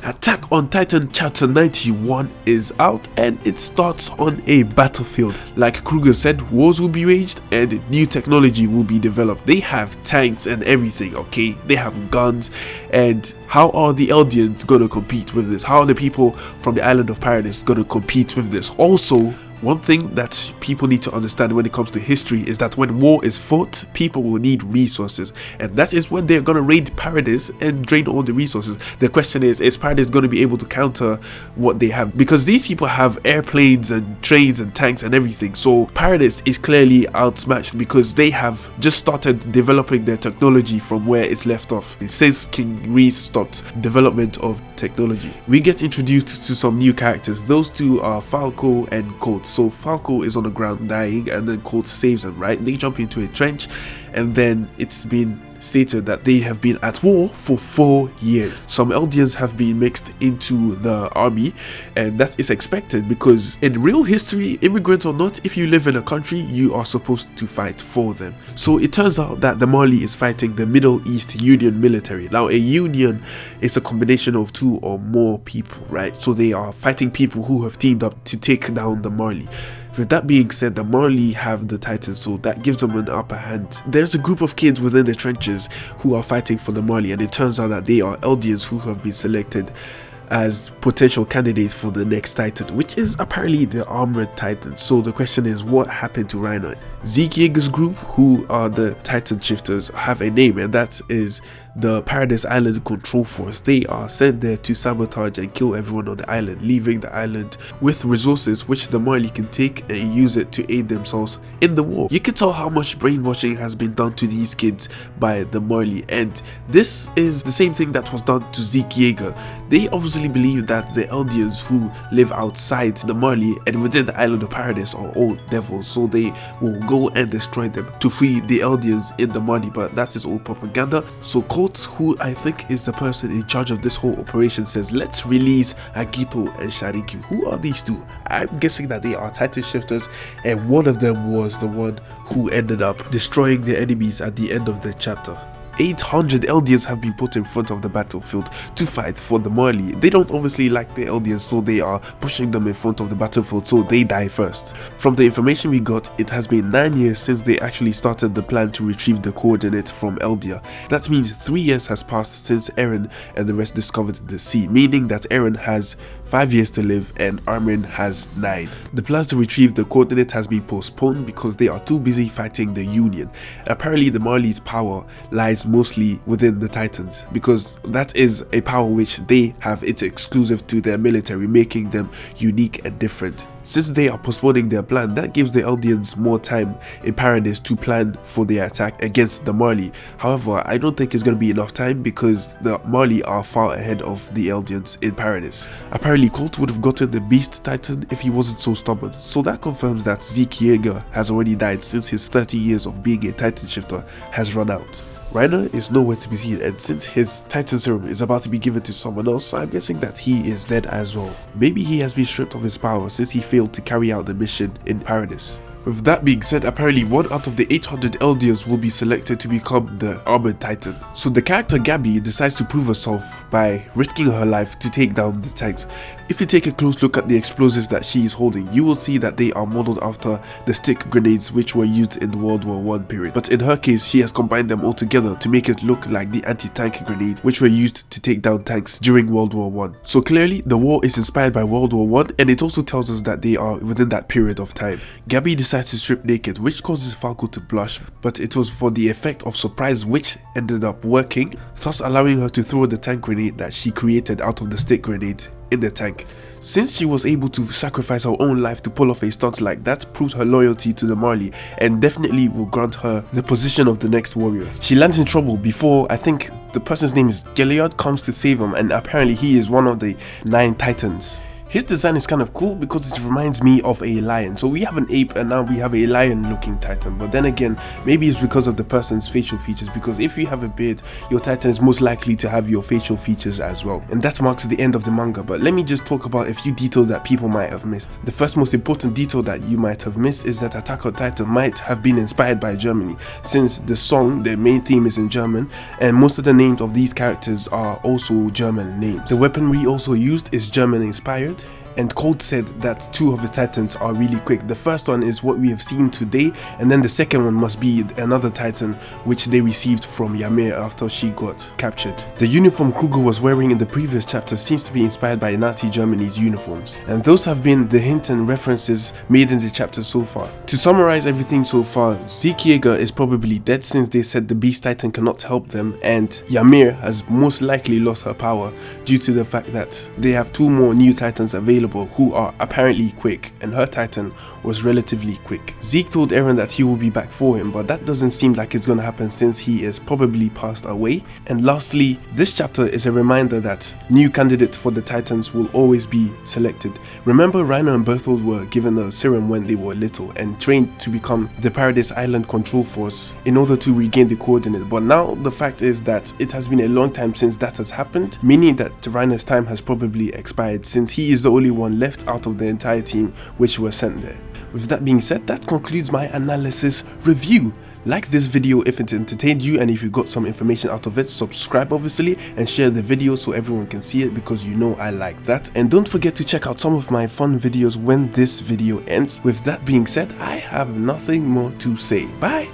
Attack on Titan Chapter 91 is out and it starts on a battlefield. Like Kruger said, wars will be waged and new technology will be developed. They have tanks and everything, okay? They have guns, and how are the Eldians gonna compete with this? How are the people from the island of Paradise gonna compete with this? Also, one thing that people need to understand when it comes to history is that when war is fought, people will need resources, and that is when they're gonna raid Paradise and drain all the resources. The question is Paradise gonna be able to counter what they have? Because these people have airplanes and trains and tanks and everything, so Paradise is clearly outmatched because they have just started developing their technology from where it's left off. Since King Reese stopped development of technology, we get introduced to some new characters. Those two are Falco and Colt. So Falco is on the ground dying, and then Colt saves him, right? They jump into a trench, and then it's been stated that they have been at war for 4 years. Some Eldians have been mixed into the army, and that is expected because in real history, immigrants or not, if you live in a country, you are supposed to fight for them. So it turns out that the Marley is fighting the Middle East Union military. Now, a union is a combination of two or more people, right? So they are fighting people who have teamed up to take down the Marley. With that being said, the Marley have the Titans, so that gives them an upper hand. There's a group of kids within the trenches who are fighting for the Marley, and it turns out that they are Eldians who have been selected as potential candidates for the next Titan, which is apparently the Armored Titan. So the question is, what happened to reiner? Zeke Yeager's group, who are the Titan shifters, have a name, and that is the Paradise Island Control Force. They are sent there to sabotage and kill everyone on the island, leaving the island with resources which the Marley can take and use it to aid themselves in the war. You can tell how much brainwashing has been done to these kids by the Marley, and this is the same thing that was done to Zeke Yeager. They obviously believe that the Eldians who live outside the Marley and within the island of Paradise are all devils, so they will go and destroy them to free the Eldians in the Marley, but that is all propaganda. So Colt, who I think is the person in charge of this whole operation, says, let's release Agito and Shariki. Who are these two? I'm guessing that they are Titan shifters, and one of them was the one who ended up destroying their enemies at the end of the chapter. 800 Eldians have been put in front of the battlefield to fight for the Marley. They don't obviously like the Eldians, so they are pushing them in front of the battlefield so they die first. From the information we got, it has been 9 years since they actually started the plan to retrieve the coordinates from Eldia. That means 3 years has passed since Eren and the rest discovered the sea, meaning that Eren has 5 years to live and Armin has 9. The plans to retrieve the coordinate has been postponed because they are too busy fighting the Union. Apparently the Marley's power lies mostly within the Titans, because that is a power which they have. It's exclusive to their military, making them unique and different. Since they are postponing their plan, that gives the Eldians more time in Paradise to plan for their attack against the Marley. However, I don't think it's going to be enough time because the Marley are far ahead of the Eldians in Paradise. Apparently Colt would have gotten the Beast Titan if he wasn't so stubborn, so that confirms that Zeke Yeager has already died since his 30 years of being a Titan shifter has run out. Reiner is nowhere to be seen, and since his Titan serum is about to be given to someone else, I'm guessing that he is dead as well. Maybe he has been stripped of his power since he failed to carry out the mission in Paradise. With that being said, apparently 1 out of the 800 Eldians will be selected to become the Armored Titan. So the character Gabi decides to prove herself by risking her life to take down the tanks. If you take a close look at the explosives that she is holding, you will see that they are modeled after the stick grenades which were used in the World War I period. But in her case, she has combined them all together to make it look like the anti-tank grenade which were used to take down tanks during World War I. So clearly the war is inspired by World War I, and it also tells us that they are within that period of time. Gabi decides to strip naked, which causes Falco to blush, but it was for the effect of surprise which ended up working, thus allowing her to throw the tank grenade that she created out of the stick grenade in the tank. Since she was able to sacrifice her own life to pull off a stunt like that, proves her loyalty to the Marley and definitely will grant her the position of the next warrior. She lands in trouble before, I think the person's name is Gilliard, comes to save him, and apparently he is one of the 9 Titans. His design is kind of cool because it reminds me of a lion. So we have an ape and now we have a lion looking Titan, but then again, maybe it's because of the person's facial features, because if you have a beard, your Titan is most likely to have your facial features as well. And that marks the end of the manga, but let me just talk about a few details that people might have missed. The first most important detail that you might have missed is that Attack on Titan might have been inspired by Germany, since the song, the main theme, is in German, and most of the names of these characters are also German names. The weaponry also used is German inspired, and Colt said that 2 of the Titans are really quick. The first one is what we have seen today, and then the second one must be another Titan which they received from Ymir after she got captured. The uniform Kruger was wearing in the previous chapter seems to be inspired by Nazi Germany's uniforms, and those have been the hints and references made in the chapter so far. To summarize everything so far, Zeke Yeager is probably dead since they said the Beast Titan cannot help them, and Ymir has most likely lost her power due to the fact that they have 2 more new Titans available who are apparently quick, and her Titan was relatively quick. Zeke told Eren that he will be back for him, but that doesn't seem like it's gonna happen since he is probably passed away. And lastly, this chapter is a reminder that new candidates for the Titans will always be selected. Remember, Reiner and Berthold were given a serum when they were little and trained to become the Paradise Island Control Force in order to regain the coordinate, but now the fact is that it has been a long time since that has happened, meaning that Reiner's time has probably expired since he is the only one left out of the entire team which were sent there. With that being said, that concludes my analysis review. Like this video if it entertained you, and if you got some information out of it, subscribe obviously and share the video so everyone can see it, because you know I like that. And don't forget to check out some of my fun videos when this video ends. With that being said, I have nothing more to say. Bye!